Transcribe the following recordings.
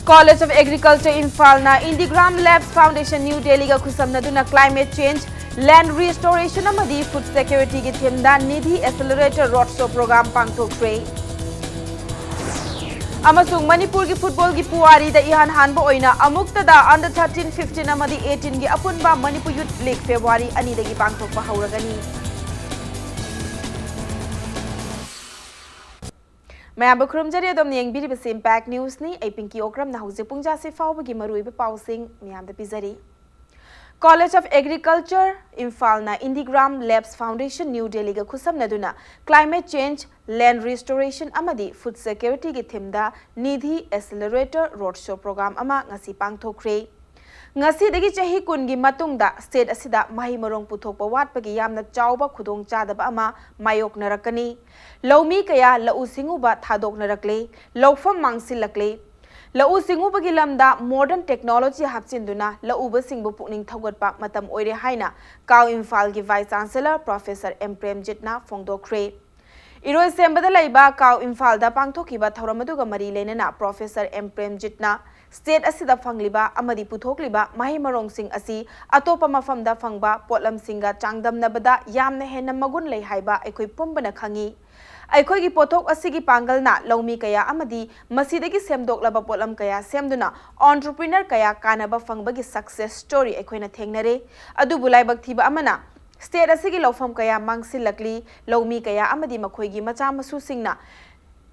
College of Agriculture Infalna Indigram Labs Foundation New Delhi ga khusamnaduna climate change, land restoration amadi food security gi themda Nidhi Accelerator Roadshow program pangthokre. Amasung Manipur gi football gi puwari da ihan hanba oina amukta da under 13, 15 amadi 18 gi apunba Manipur Youth League February ani dagi pangthokpa hauragani. मैं अब खुरमजरी दम येंगबिरिबसे impact news नि आई पिंकी ओक्रम ना हौजे पुंजा से फावबगी मरुइबे पाउसिंग मियामदा पिजरी कॉलेज ऑफ एग्रीकल्चर इम्फाल ना Indigram Labs Foundation New Delhi गा खुसमनदुना क्लाइमेट चेंज लैंड रिस्टोरेशन अमदी फूड सिक्योरिटी गी थीमदा Nidhi accelerator road show program अमा ngasi पांगथोख्रे ngasi dagi chahi kun gi matungda state asida mahi morong puthokpa watpagi yamna chawba khudong chadaba ama mayok narakani laumi kaya lau singuba thadok narakle laufam mangsilakle lau singubagi lamda modern technology hapchinduna lauba singbu pukning thawgatpa matam oire haina kaw infal gi vice chancellor professor M Premjitna phongdokre iroi sembada laiba kaw infal da pangthokiba thawramaduga mari leinana professor M Premjitna State asida fangliba amadi puthokliba mahi marong sing asi atopa mafamda fangba potlam singa changdamnabada yamna henna magun lei haiba aikoi pumbana khangi aikoi gi pothok asigi pangalna laumi kaya amadi masidagi semdoklaba potlam kaya semduna entrepreneur kaya kanaba fangbagi success story aikoina thengnare adu bulaibak thiba amana state asigi lawfam kaya mangsilakli laumi kaya amadi makhoi gi macha masu singna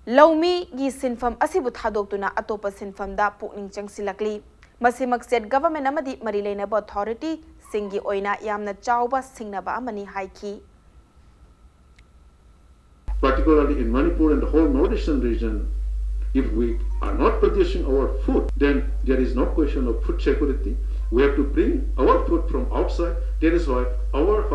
Laumi gi sinfam asibu thadokuna atopa sinfam da pukning changsilakli masimak state government amadi mari leinaba authority singi oina yamna chawba singnaba amani haiki particularly in Manipur and the whole northeastern region if we are not producing our food then there is no question of food security we have to bring our food from outside that is why our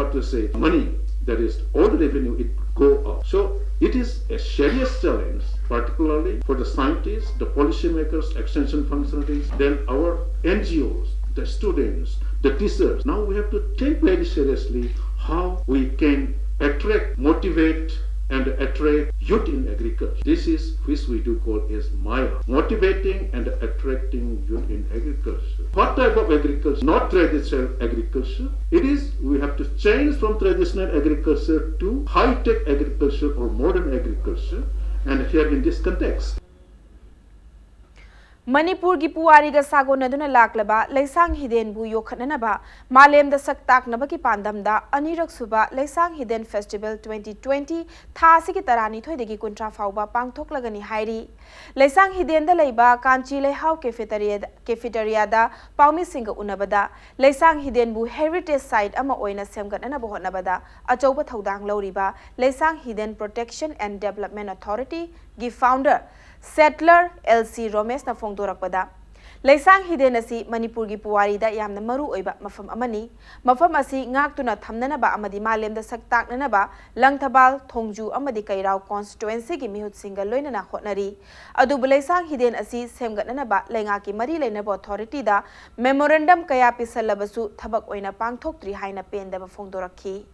money that is all the revenue it go up so it is a serious challenge particularly for the scientists the policymakers extension functionaries then our NGOs the students the teachers now we have to take very seriously how we can attract motivate and attract youth in agriculture. This is which we do call as Maya, motivating and attracting youth in agriculture. What type of agriculture? Not traditional agriculture. It is, we have to change from traditional agriculture to high-tech agriculture or modern agriculture. And here in this context, Manipur gi puwari ga sagonaduna laklaba leisang hiden bu yokhananaba malem da saktak nabaki pandamda anirak suba leisang hiden festival 2020 thasi ki tarani thoidegi kuntra fauba pangthoklagani hairi leisang hiden da leiba kanchi leihau cafeteria da paumi singa unabada leisang hiden bu heritage site ama oina semgatana bo honabada achauba thodang loriba leisang hiden protection and development authority gi founder Settler LC Romesh na phongdorakpada leisang hiden asi Manipur gi puwari da yamna maru oiba mafam amani mafam asi ngaktuna thamnanaba amadi malemda saktaknanaba langthabal thongju amadi kairau constituency gi mihut singa loinana hotnari adu leisang hiden asi semgatnanaba lenga ki mari leinaba authority da memorandum kaya pisalabasu thabak oina pangthoktri haina pendaba phongdorakhi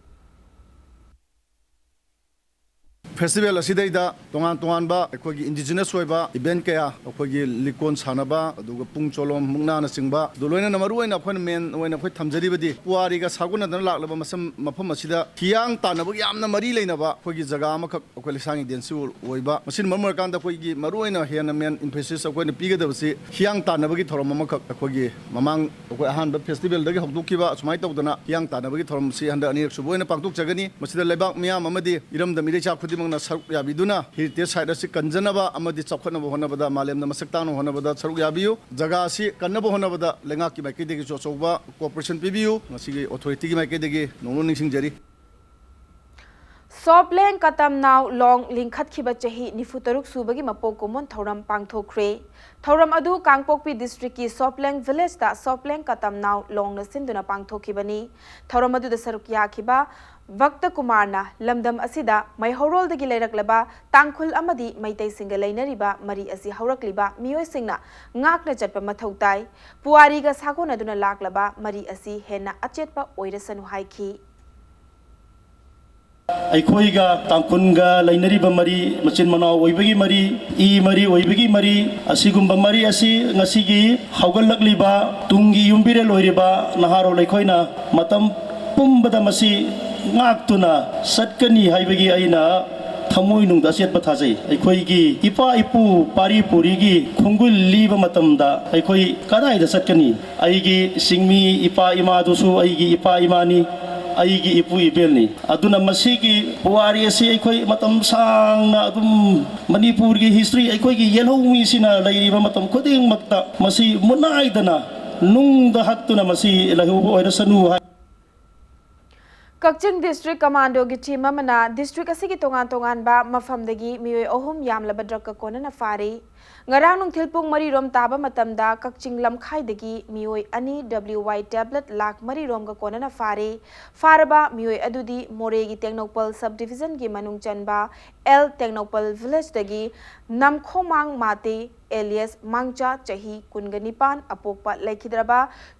Festival asidaida tongan ba akhoi indigenous oiba event kaya akhoi likon sanaba aduga pung cholom mungna na singba doloina namaru oina akhoi men oina akhoi thamjari badi puari ga saguna dan laklaba masam mafam asida hiyang tanaba yamna mari leinaba akhoi jaga ma khak akhoi lisangi densu oiba masin marmar kan da akhoi maru oina hena men emphasis akhoi ne piga dabasi hiyang tanaba gi thorom ma khak akhoi mamang akhoi ahan ba festival dagi hokdukiba sumai tawdana hiyang tanaba gi thorom si handa ani suboina pangtuk jagani masida lebak miyam amadi iram da mire cha khudi na saruk yabiduna heritage site asi kanjanaba amadi chapkhanaba honabada malemna masaktano honabada saruk yabiyu jaga asi kannaba honabada lenga ki maike degi chochouba cooperation pibiyu ngasigi authority ki maike degi nongno ningsingjari Sopleng katam now long lingkhat khiba chahi nifutaruk subagi mapok komon thoram pangthokre thoram adu kangpokpi district ki Sopleng village da Sopleng katam now long na sinduna pangthokibani thoram adu da saruk yakhiba Vakta Kumarna lamdam asida mai horol dagi leiraklaba tangkhul amadi maitai singa leinariba mari asi haurakliba miyoi singna ngakna chatpa mathau tai puari ga sagona duna laklaba mari asi henna achetpa oirasanu haiki ꯑꯩꯈꯣꯏꯒ ꯇꯥꯡꯈꯨꯜꯒ ꯂꯩꯅꯔꯤꯕ ꯃꯔꯤ ꯃꯆꯤꯟ ꯃꯅꯥꯎ ꯑꯣꯏꯕꯒꯤ ꯃꯔꯤ ꯃꯔꯤ ꯑꯣꯏꯕꯒꯤ ꯃꯔꯤ ꯑꯁꯤꯒꯨꯝꯕ ꯃꯔꯤ ꯑꯁꯤ ꯉꯁꯤꯒꯤ ꯍꯧꯒꯠꯂꯛꯂꯤꯕ ꯇꯨꯡꯒꯤ ꯌꯨꯝꯕꯤꯔꯦꯜ ꯑꯣꯏꯔꯤꯕ ꯅꯍꯥꯔꯣꯜ ꯑꯩꯈꯣꯏꯅ ꯃꯇꯝ ꯄꯨꯝꯕꯗ ꯃꯁꯤ ꯉꯥꯛꯇꯨꯅ ꯆꯠꯀꯅꯤ ꯍꯥꯏꯕꯒꯤ ꯑꯩꯅ ꯊꯃꯣꯏꯅꯨꯡꯗ ꯑꯆꯦꯠꯄ ꯊꯥꯖꯩ ꯑꯩꯈꯣꯏꯒꯤ ꯏꯄꯥ ꯏꯄꯨ ꯄꯥꯔꯤ ꯄꯨꯔꯤꯒꯤ ꯈꯣꯡꯒꯨꯜ ꯂꯤꯕ ꯃꯇꯝꯗ ꯑꯩꯈꯣꯏ ꯀꯗꯥꯏꯗ ꯆꯠꯀꯅꯤ ꯑꯩꯒꯤ ꯁꯤꯡꯃꯤ ꯏꯄꯥ ꯏꯃꯥꯗꯨꯁꯨ ꯑꯩꯒꯤ ꯏꯄꯥ ꯏꯃꯥꯅꯤ ꯑꯩꯒꯤ ꯏꯄꯨ ꯏꯕꯦꯜꯅꯤ ꯑꯗꯨꯅ ꯃꯁꯤꯒꯤ ꯄꯨꯋꯥꯔꯤ ꯑꯁꯤ ꯑꯩꯈꯣꯏ ꯃꯇꯝ ꯁꯥꯡꯅ ꯑꯗꯨꯝ ꯃꯅꯤꯄꯨꯔꯒꯤ ꯍꯤꯁꯇ꯭ꯔꯤ ꯑꯩꯈꯣꯏꯒꯤ ꯌꯦꯜꯍꯧꯃꯤꯁꯤꯅ ꯂꯩꯔꯤꯕ ꯃꯇꯝ ꯈꯨꯗꯤꯡꯃꯛꯇ ꯃꯁꯤ ꯃꯨꯟꯅꯥꯏꯗꯅ ꯅꯨꯡꯗ ꯍꯛꯇꯨꯅ ꯃꯁꯤ ꯂꯩꯍꯧꯕ ꯑꯣꯏꯔꯁꯅꯨ ꯍꯥꯏ Kakching District Commando gi team amana district asigi tongan tongan ba mafamdagi mioi ohum yamlaba drug ka konana fari ngarang nung thilpung mari rom taba matamda Kakching lamkhai dagi mioi ani WY tablet lak mari rom ka konana fari faraba mioi adudi more gi Technopal subdivision gi manung chanba L Technopal village dagi namkhomang mate alias mangcha chahi kunganipan apokpa laikhidraba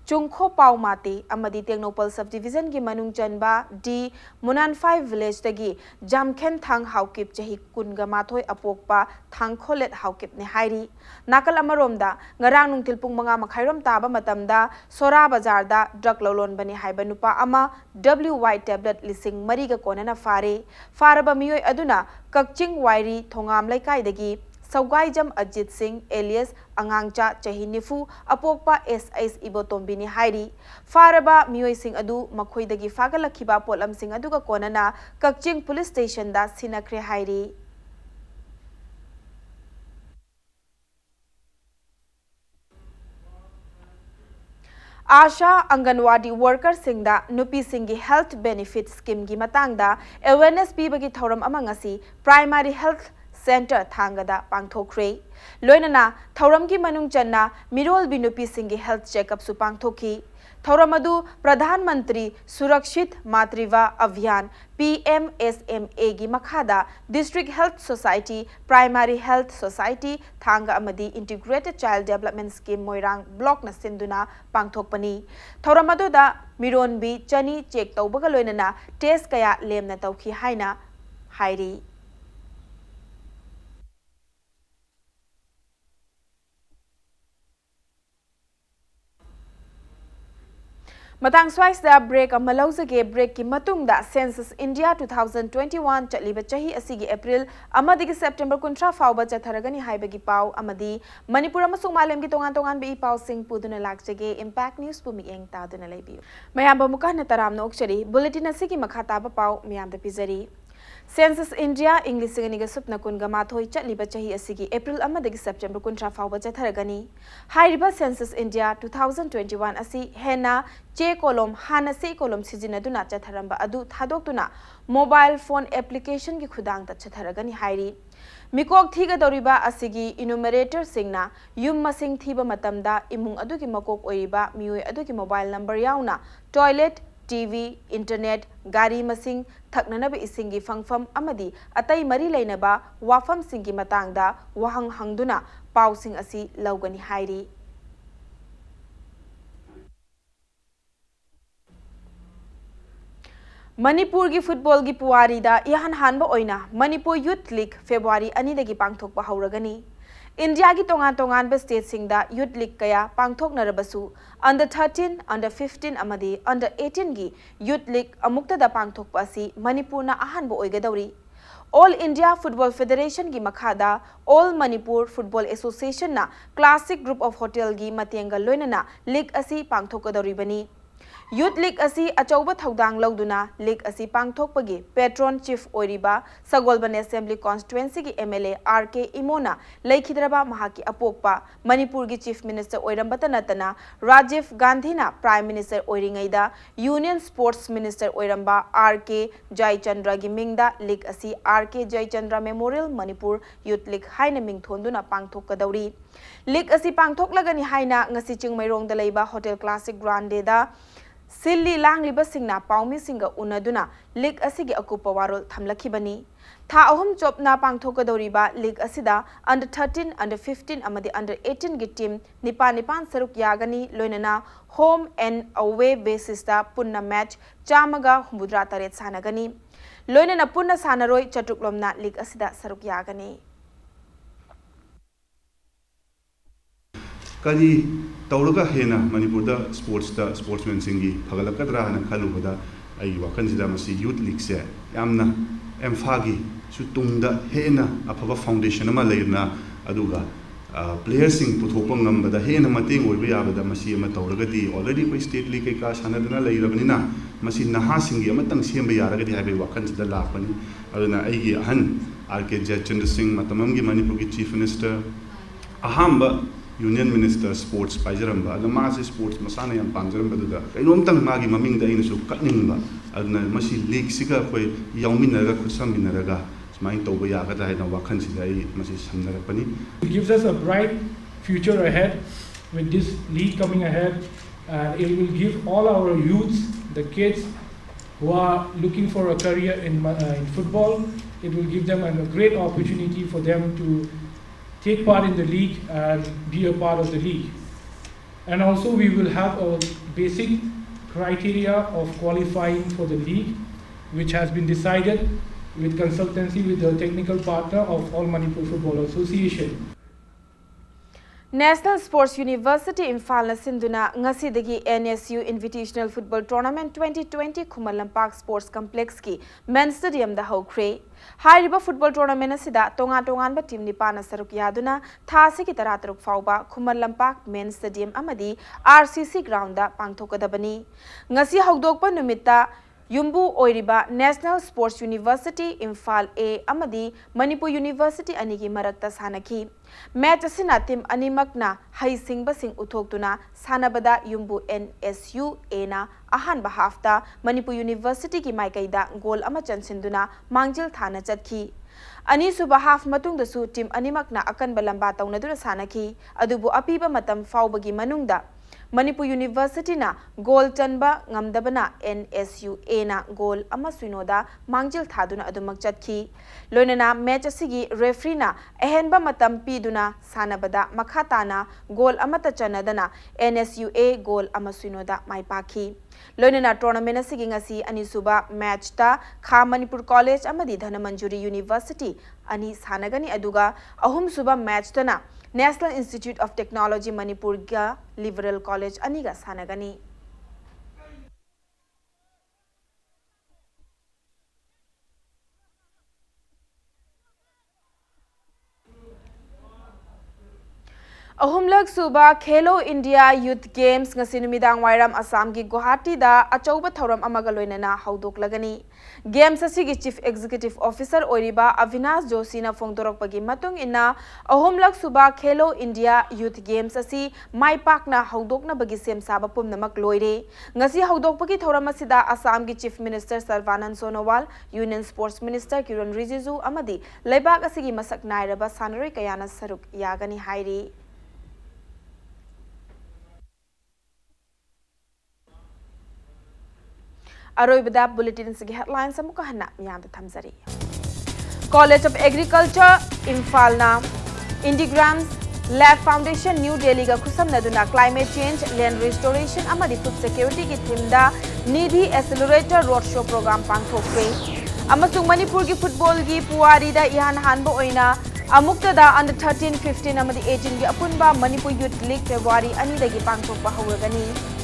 chungkho pau mate amadi Technopal subdivision gi manung chanba D Munan 5 village dagi jamkhen thang haukip chahi kunga mathoi apokpa thangkholet haukip ne hairi nakal amaromda ngarang nung tilpung manga makhairom taba matamda sora bazar da drug lolon bani haiba nupa ama WY tablet lising mari ga konana fare faraba mioi aduna Kakching wairi thongam laikai dagi Saugaijam Ajit Singh alias Angangcha Chahinifu Apokpa SS Ibotombini Hairi Faraba Mioi Singh Adu Makhoidagi Fagalakhiba Polam Singh Aduga Konana Kakching Police Station da Sinakre Hairi Asha Anganwadi worker singda nupi singi health benefit scheme gi matangda awareness pibagi thoram amangasi primary health Center Thangada Pangthokre Loinana Thoramgi Manung Channa Mirol Binupi Singi Health Checkup Su Pangthoki Thoramadu Pradhan Mantri Surakshit Matriva Abhiyan PMSMA gi Makhada District Health Society Primary Health Society Thanga Amadi Integrated Child Development Scheme Moirang Block na Sinduna Pangthokpani Thoramadu da Miron bi Chani check tawbaga loinana test kaya lemna tawki haina hairi Matang Swice da break a malauzage break ki matungda Census India 2021 chatliba chahi asigi April amadigi September kuntra fauba chatharagani haibagi pau amadi Manipur amasung malem gi tongan tongan bi pau sing puduna lakjage Impact News pumi eng taduna leibiu mayamba mukana taramna okchari bulletin asigi makhata ba pau miyamda pizari Census India English Singaniga Supna Kunga Mathoi Chatliba Chahi Asigi April Amadagi September Kuntra Fauba Chatharagani Hairiba Census India 2021 Asi Hena Che Kolom Hana Se Kolom Sizinaduna Chatharamba Adu Thadokuna Mobile Phone Application Ki Khudang Ta Chatharagani Hairi Mikok Thiga Doriba Asigi Enumerator Singna Yum Masing Thiba Matamda Imung Aduki Makok Oiba Miui Aduki Mobile Number Yauna Toilet TV, Internet, Gari Masing, Thaknanaba Isingi Fangfam Amadi, Atai Mari Lainaba, Wafam Singi Matangda, Wahang Hangduna, Pausing Asi Laugani Hairi. Manipur gi football gi puwari da ihan hanba oina Manipur Youth League February ani dagi pangthokpa hauragani. India ki tongan state singda Youth League kaya pangthok narabasu under 13, under 15 amadi under 18 gi Youth League amukta da pangthokpa si Manipur na ahanba oigadauri. All India Football Federation gi makhada All Manipur Football Association na Classic Group of Hotel gi matenga loinana league asi pangthokadauri bani. Youth League asi achauba thaudang lauduna League asi pangthokpagi patron chief oiriba Sagolban Assembly Constituency gi MLA RK Imona laikhidraba mahaki apokpa Manipur gi Chief Minister oirambata natana Rajiv Gandhi na Prime Minister oiringaida Union Sports Minister oiramba RK Jaichandra gi mingda League asi RK Jaichandra Memorial Manipur Youth League haina mingthonduna pangthokadauri League asi pangthoklagani haina ngasi chingmairong da leiba Hotel Classic Grande da Silli langliba singna paumi singa unaduna league asigi akupa warol thamlakhibani tha ahum chopna pangthokadoriba league asida under 13 under 15 amadi under 18 gi team nipan saruk yagani loinana home and away basis da punna match chamaga humbudra taret sanagani loinana punna sanaroi chatuklomna league asida saruk yagani kari tawraga hena Manipur da sportsmen singi phagalakadra hana khalubada ai wakanjida masi youth league se yamna emphagi su tungda hena afaba foundation ama leirna aduga players sing puthokpa ngambada hena mateng oiba yabada masi ama tawragadi already koi state league ka sanadana leirabnina masi naha singi amatang semba yaragadi haibe wakanjida lakpani aduna aigi ahan RK Jayachandra Singh matamamgi Manipur ki chief minister ahamba Union Minister Sports Paijaramba and Masi Sports Masana and Panjaramba. I don't think Magi Maming the Inus of Cutningba and Masi Lake Sika, Yaminaraga, Kusaminaraga, Smine Tobayaka, I know what consider Masi Sandarapani. It gives us a bright future ahead with this league coming ahead, and it will give all our youths, the kids who are looking for a career in football, it will give them a great opportunity for them to take part in the league and be a part of the league. And also we will have a basic criteria of qualifying for the league, which has been decided with consultancy with the technical partner of All Manipur Football Association. National Sports University Imphal na sinduna ngasidagi NSU Invitational Football Tournament 2020 Khuman Lampak Sports Complex ki Main Stadium da hokre. Hairiba football tournament asida tongan ba team nipa na saruk yaduna thasi ki taratruk fauba Khuman Lampak Main Stadium amadi RCC ground da pangthokadabani. Ngasi hokdokpa numitta Yumbu Oiriba National Sports University Imphal A amadi Manipur University anigi marakta sanaki. Match asina team animakna haisingba sing uthoktuna sanabada Yumbu NSU A na ahanba hafta Manipur University ki maikaida goal ama chansinduna mangjil thana chatki. Ani suba half matungda su team animakna akanba lamba taunaduna sanaki adubu apiba matam faubagi manungda Manipur University na goal chanba ngamdabana NSU A na goal ama suinoda mangjil thaduna adumak chatki loinana match asigi referee na ehenba matam piduna sanabada makhatana goal amata chanadana NSU A goal ama suinoda maipaki loinana tournament asigi ngasi ani suba match ta Kha Manipur College amadi Dhanamanjuri University ani sanagani aduga ahum suba match tana National Institute of Technology Manipur ga Liberal College aniga sanagani. Ahumlag suba Khelo India Youth Games ngasi numidang wairam Assam gi Guwahati da achauba thoram amaga loinana haudoklagani. Games asigi Chief Executive Officer oiriba Avinash Joshi na phongdorokpagi matung inna ahumlag suba Khelo India Youth Games asi maipakna haudokna bagi sem saba pumnamak loire. Ngasi haudokpagi thoram asida Assam gi Chief Minister Sarvanand Sonowal, Union Sports Minister Kiran Rijiju amadi leibak asigi masak nairaba sanaroi kayana saruk yagani hairi. Aroibada bulletin sigi headlines amuka hana miyam da thamzari. College of Agriculture Imphal na Indigrams Lab Foundation New Delhi ga khusam naduna climate change, land restoration amadi food security ki theme da Nidhi Accelerator Roadshow program pangthokre. Amasung Manipur ki football gi puwari da ihan hanba oina amukta da under 13, 15 amadi 18 gi apunba Manipur Youth League February ani da gi pangthokpa hawragani.